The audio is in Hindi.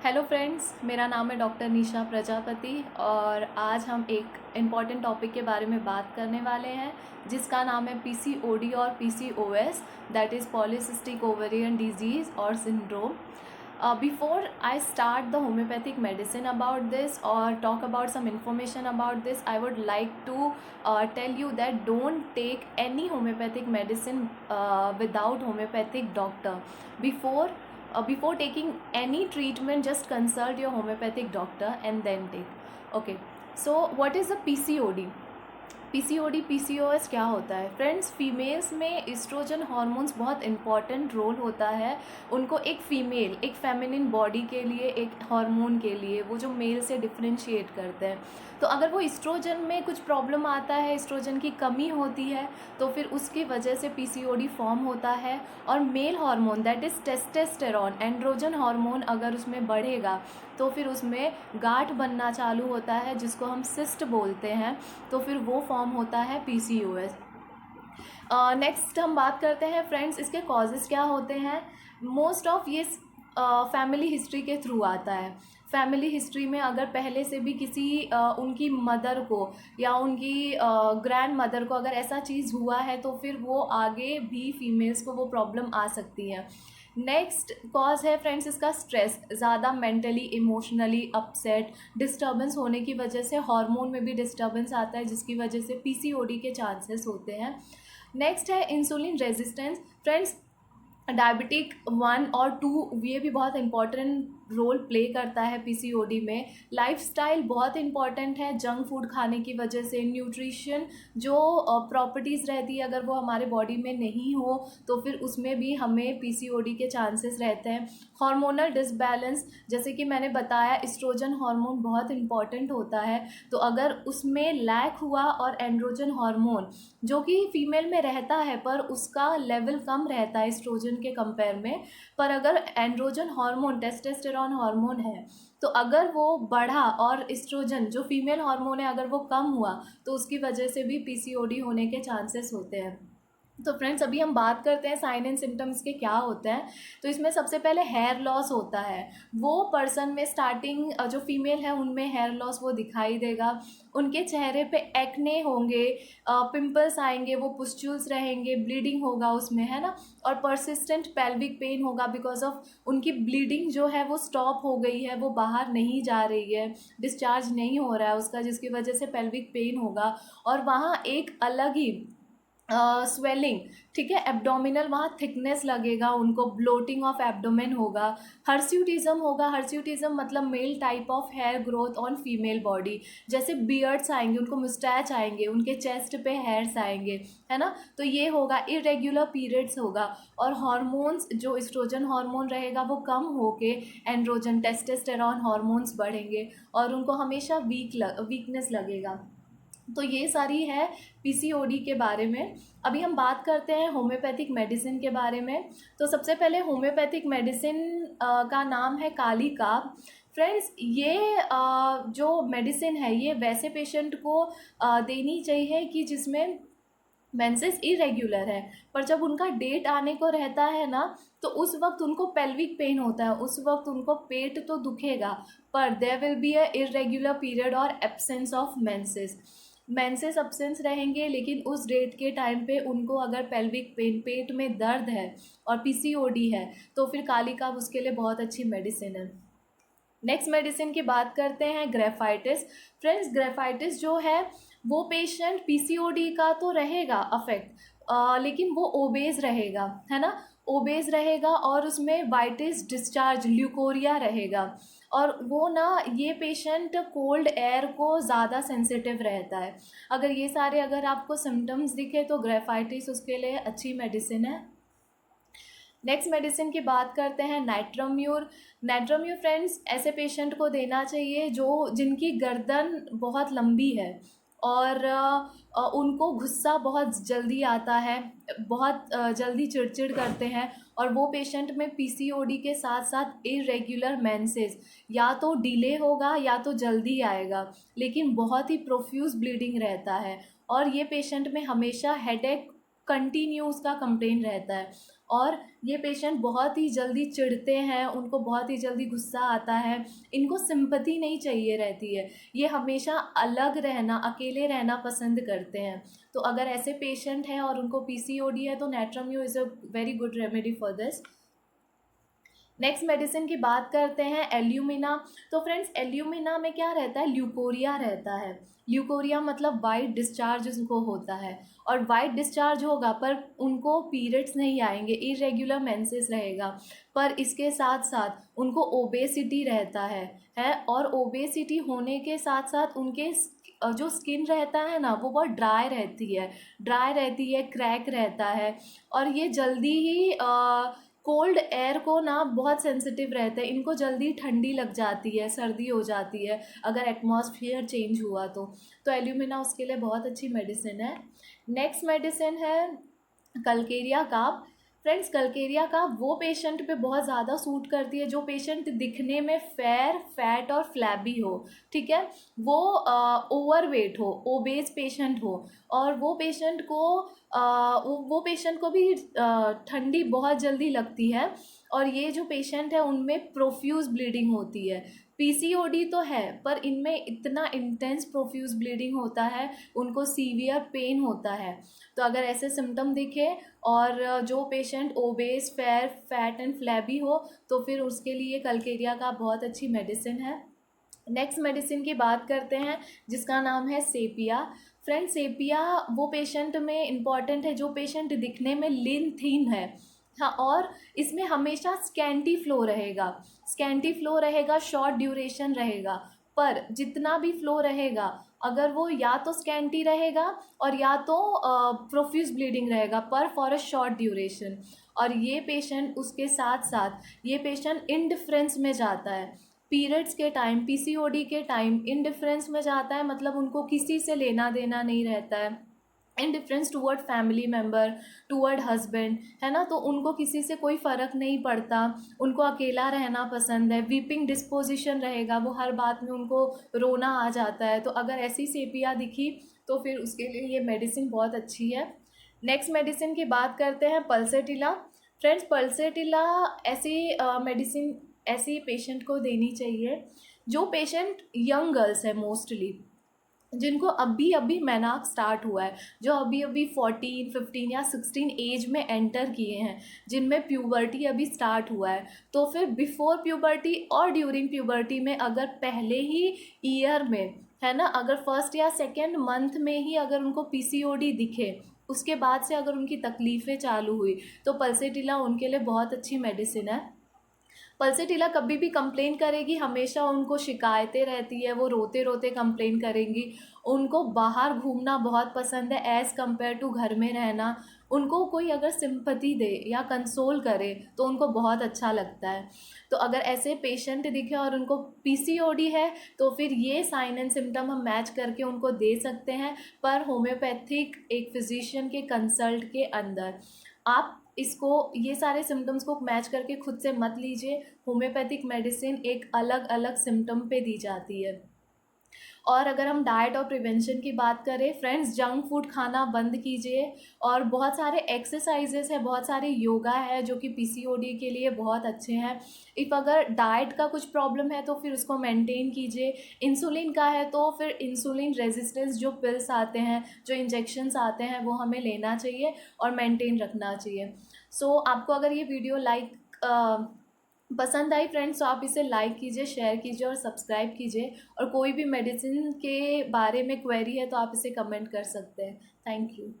हेलो फ्रेंड्स, मेरा नाम है डॉक्टर निशा प्रजापति और आज हम एक इम्पॉर्टेंट टॉपिक के बारे में बात करने वाले हैं जिसका नाम है पीसीओडी और PCOS, that is polycystic ovarian disease और syndrome. Before I start the homeopathic medicine about this or talk about some information about this, I would like to tell you that don't take any homeopathic medicine without homeopathic doctor. Before taking any treatment, just consult your homeopathic doctor and then take. Okay, so what is the PCOD? PCOD PCOS क्या होता है फ्रेंड्स? फीमेल्स में इस्ट्रोजन हार्मोन्स बहुत इंपॉर्टेंट रोल होता है. उनको एक फीमेल, एक फेमिनिन बॉडी के लिए, एक हार्मोन के लिए, वो जो मेल से डिफ्रेंशिएट करते हैं. तो अगर वो इस्ट्रोजन में कुछ प्रॉब्लम आता है, इस्ट्रोजन की कमी होती है, तो फिर उसकी वजह से पीसीओडी फॉर्म होता है. और male hormone that is testosterone, androgen hormone अगर उसमें बढ़ेगा तो फिर उसमें गांठ बनना चालू होता है जिसको हम सिस्ट बोलते हैं. तो फिर वो फॉर्म होता है पीसीओएस. नेक्स्ट हम बात करते हैं फ्रेंड्स, इसके कॉजेज़ क्या होते हैं. मोस्ट ऑफ ये फैमिली हिस्ट्री के थ्रू आता है. फैमिली हिस्ट्री में अगर पहले से भी किसी उनकी मदर को या उनकी ग्रैंड मदर को अगर ऐसा चीज़ हुआ है तो फिर वो आगे भी फीमेल्स को वो प्रॉब्लम आ सकती है. नेक्स्ट कॉज है फ्रेंड्स इसका स्ट्रेस. ज़्यादा मेंटली इमोशनली अपसेट, डिस्टर्बेंस होने की वजह से हार्मोन में भी डिस्टर्बेंस आता है जिसकी वजह से पीसीओडी के चांसेस होते हैं. नेक्स्ट है इंसुलिन रेजिस्टेंस. फ्रेंड्स, डायबिटिक 1 और 2 ये भी बहुत इंपॉर्टेंट रोल प्ले करता है पीसीओडी में. लाइफस्टाइल बहुत इंपॉर्टेंट है. जंक फूड खाने की वजह से न्यूट्रिशन जो प्रॉपर्टीज़ रहती है अगर वो हमारे बॉडी में नहीं हो तो फिर उसमें भी हमें पीसीओडी के चांसेस रहते हैं. हार्मोनल डिसबैलेंस, जैसे कि मैंने बताया एस्ट्रोजन हार्मोन बहुत इंपॉर्टेंट होता है, तो अगर उसमें लैक हुआ और एंड्रोजन हार्मोन जो कि फीमेल में रहता है पर उसका लेवल कम रहता है एस्ट्रोजन के कंपेयर में, पर अगर एंड्रोजन हार्मोन टेस्टोस्टेरोन हार्मोन है तो अगर वो बढ़ा और एस्ट्रोजन जो फीमेल हार्मोन है अगर वो कम हुआ तो उसकी वजह से भी पीसीओडी होने के चांसेस होते हैं. तो फ्रेंड्स, अभी हम बात करते हैं साइन एंड सिम्टम्स के क्या होते हैं. तो इसमें सबसे पहले हेयर लॉस होता है. वो पर्सन में स्टार्टिंग जो फीमेल है उनमें हेयर लॉस वो दिखाई देगा. उनके चेहरे पे एक्ने होंगे, पिंपल्स आएंगे, वो पुस्ट्यूल्स रहेंगे, ब्लीडिंग होगा उसमें, है ना. और परसिस्टेंट पेल्विक पेन होगा बिकॉज ऑफ उनकी ब्लीडिंग जो है वो स्टॉप हो गई है, वो बाहर नहीं जा रही है, डिस्चार्ज नहीं हो रहा है उसका, जिसकी वजह से पेल्विक पेन होगा. और वहाँ एक अलग ही स्वेलिंग, ठीक है, एब्डोमिनल वहाँ थिकनेस लगेगा उनको, ब्लोटिंग ऑफ एब्डोमेन होगा. हर्स्यूटिज्म होगा. हर्स्यूटिज्म मतलब male type of hair growth on female body. जैसे बियर्ड्स आएंगे, उनको मुस्टैच आएंगे, उनके चेस्ट पे हेयर्स आएंगे, है ना. तो ये होगा. इरेग्युलर पीरियड्स होगा. और हार्मोन्स जो एस्ट्रोजन हार्मोन रहेगा वो कम होके एंड्रोजन टेस्टोस्टेरोन हार्मोन्स बढ़ेंगे और उनको हमेशा वीकनेस लगेगा. तो ये सारी है पीसीओडी के बारे में. अभी हम बात करते हैं होम्योपैथिक मेडिसिन के बारे में. तो सबसे पहले होम्योपैथिक मेडिसिन का नाम है कालिका. फ्रेंड्स, ये जो मेडिसिन है ये वैसे पेशेंट को देनी चाहिए कि जिसमें मेंसेस इरेग्युलर है, पर जब उनका डेट आने को रहता है ना तो उस वक्त उनको पेल्विक पेन होता है, उस वक्त उनको पेट तो दुखेगा पर there will be a irregular period और एब्सेंस ऑफ मेंसेस अब्सेंस रहेंगे. लेकिन उस डेट के टाइम पे उनको अगर पेल्विक पेन, पेट में दर्द है और पीसीओडी है तो फिर कालिका उसके लिए बहुत अच्छी मेडिसिन है. नेक्स्ट मेडिसिन की बात करते हैं ग्रेफाइटिस. फ्रेंड्स, ग्रेफाइटिस जो है वो पेशेंट पीसीओडी का तो रहेगा अफेक्ट, लेकिन वो ओबेज रहेगा, है ना. ओबेज रहेगा और उसमें वाइटिस डिस्चार्ज, ल्यूकोरिया रहेगा. और वो ना, ये पेशेंट कोल्ड एयर को ज़्यादा सेंसिटिव रहता है. अगर ये सारे अगर आपको सिम्टम्स दिखे तो ग्रेफाइटिस उसके लिए अच्छी मेडिसिन है. नेक्स्ट मेडिसिन की बात करते हैं नाइट्रोम्यूर. नाइट्रोम्यूर फ्रेंड्स ऐसे पेशेंट को देना चाहिए जो जिनकी गर्दन बहुत लंबी है और उनको गुस्सा बहुत जल्दी आता है, बहुत जल्दी चिड़चिड़ करते हैं. और वो पेशेंट में पीसीओडी के साथ साथ इरेग्युलर मेंसेस या तो डिले होगा या तो जल्दी आएगा, लेकिन बहुत ही प्रोफ्यूज ब्लीडिंग रहता है. और ये पेशेंट में हमेशा हेडेक कंटिन्यू उसका कंप्लेन रहता है. और ये पेशेंट बहुत ही जल्दी चिढ़ते हैं, उनको बहुत ही जल्दी गुस्सा आता है, इनको सिंपैथी नहीं चाहिए रहती है, ये हमेशा अलग रहना, अकेले रहना पसंद करते हैं। तो अगर ऐसे पेशेंट हैं और उनको पीसीओडी है तो natrum you is a very good remedy for this. Next medicine की बात करते हैं एल्यूमिना। तो फ्रेंड्स एल्यूमिना में क्या रहता है, ल्यूकोरिया रहता है। ल्यूकोरिया मतलब वाइट डिस्चार्ज उनको होता है, और वाइट डिस्चार्ज होगा पर उनको पीरियड्स नहीं आएंगे, इरेगुलर मेंसेस रहेगा, पर इसके साथ साथ उनको ओबेसिटी रहता है। और ओबेसिटी होने के साथ साथ उनके जो स्किन रहता है ना वो बहुत ड्राई रहती है, क्रैक रहता है, और ये जल्दी ही कोल्ड एयर को ना बहुत सेंसिटिव रहते हैं, इनको जल्दी ठंडी लग जाती है, सर्दी हो जाती है अगर एटमॉस्फेयर चेंज हुआ तो एल्यूमिना उसके लिए बहुत अच्छी मेडिसिन है। नेक्स्ट मेडिसिन है कल्केरिया काप। फ्रेंड्स कल्केरिया काप वो पेशेंट पे बहुत ज़्यादा सूट करती है जो पेशेंट दिखने में फेयर, फैट और फ्लैबी हो, ठीक है, वो ओवरवेट हो, ओबेस पेशेंट हो, और वो पेशेंट को भी ठंडी बहुत जल्दी लगती है, और ये जो पेशेंट है उनमें प्रोफ्यूज ब्लीडिंग होती है। पीसीओडी तो है पर इनमें इतना इंटेंस प्रोफ्यूज ब्लीडिंग होता है, उनको सीवियर पेन होता है। तो अगर ऐसे सिम्टम दिखे और जो patient obese, fair, fat and flabby हो तो फिर उसके लिए कल्केरिया का बहुत अच्छी मेडिसिन है। नेक्स्ट मेडिसिन की बात करते हैं जिसका नाम है सेपिया। फ्रेंड सेपिया वो पेशेंट में इम्पॉर्टेंट है जो पेशेंट दिखने में लिन थिन है, हाँ, और इसमें हमेशा स्कैंटी फ्लो रहेगा, शॉर्ट ड्यूरेशन रहेगा, पर जितना भी फ्लो रहेगा अगर वो या तो स्कैंटी रहेगा और या तो प्रोफ्यूज ब्लीडिंग रहेगा, पर फॉर अ शॉर्ट ड्यूरेशन। और ये पेशेंट उसके साथ साथ ये पेशेंट इंडिफरेंस में जाता है, पीरियड्स के टाइम, पीसीओडी के टाइम इंडिफरेंस में जाता है, मतलब उनको किसी से लेना देना नहीं रहता है, indifference toward family member, toward husband, है ना, तो उनको किसी से कोई फ़र्क नहीं पड़ता, उनको अकेला रहना पसंद है, वीपिंग डिस्पोजिशन रहेगा, वो हर बात में उनको रोना आ जाता है। तो अगर ऐसी सेपिया दिखी तो फिर उसके लिए ये मेडिसिन बहुत अच्छी है। नेक्स्ट मेडिसिन की बात करते हैं पल्सेटिला। फ्रेंड्स पल्सेटिला ऐसी मेडिसिन ऐसी पेशेंट को देनी चाहिए जो पेशेंट यंग गर्ल्स है, मोस्टली जिनको अभी अभी मेनार्क स्टार्ट हुआ है, जो अभी अभी 14, 15 या 16 एज में एंटर किए हैं, जिनमें प्यूबर्टी अभी स्टार्ट हुआ है। तो फिर बिफोर प्यूबर्टी और ड्यूरिंग प्यूबर्टी में अगर पहले ही ईयर में, है ना, अगर फर्स्ट या सेकेंड मंथ में ही अगर उनको पीसीओडी दिखे, उसके बाद से अगर उनकी तकलीफ़ें चालू हुई तो पल्सेटिला उनके लिए बहुत अच्छी मेडिसिन है। पल्सेटिला कभी भी कंप्लेन करेगी, हमेशा उनको शिकायतें रहती है, वो रोते रोते कंप्लेन करेंगी, उनको बाहर घूमना बहुत पसंद है एज़ कम्पेयर टू घर में रहना, उनको कोई अगर सिंपैथी दे या कंसोल करे तो उनको बहुत अच्छा लगता है। तो अगर ऐसे पेशेंट दिखे और उनको पीसीओडी है तो फिर ये साइन एंड सिम्टम हम मैच करके उनको दे सकते हैं, पर होम्योपैथिक एक फिजिशियन के कंसल्ट के अंदर। आप इसको, ये सारे सिम्टम्स को मैच करके खुद से मत लीजिए, होम्योपैथिक मेडिसिन एक अलग अलग सिम्टम पे दी जाती है। और अगर हम डाइट और प्रिवेंशन की बात करें फ्रेंड्स, जंक फूड खाना बंद कीजिए, और बहुत सारे एक्सरसाइजेस है, बहुत सारे योगा है जो कि पीसीओडी के लिए बहुत अच्छे हैं। इफ़ अगर डाइट का कुछ प्रॉब्लम है तो फिर उसको मेंटेन कीजिए, इंसुलिन का है तो फिर इंसुलिन रेजिस्टेंस जो पिल्स आते हैं, जो इंजेक्शंस आते हैं, वो हमें लेना चाहिए और मेंटेन रखना चाहिए। सो आपको अगर ये वीडियो पसंद आई फ्रेंड्स तो आप इसे लाइक कीजिए, शेयर कीजिए और सब्सक्राइब कीजिए, और कोई भी मेडिसिन के बारे में क्वेरी है तो आप इसे कमेंट कर सकते हैं। Thank you.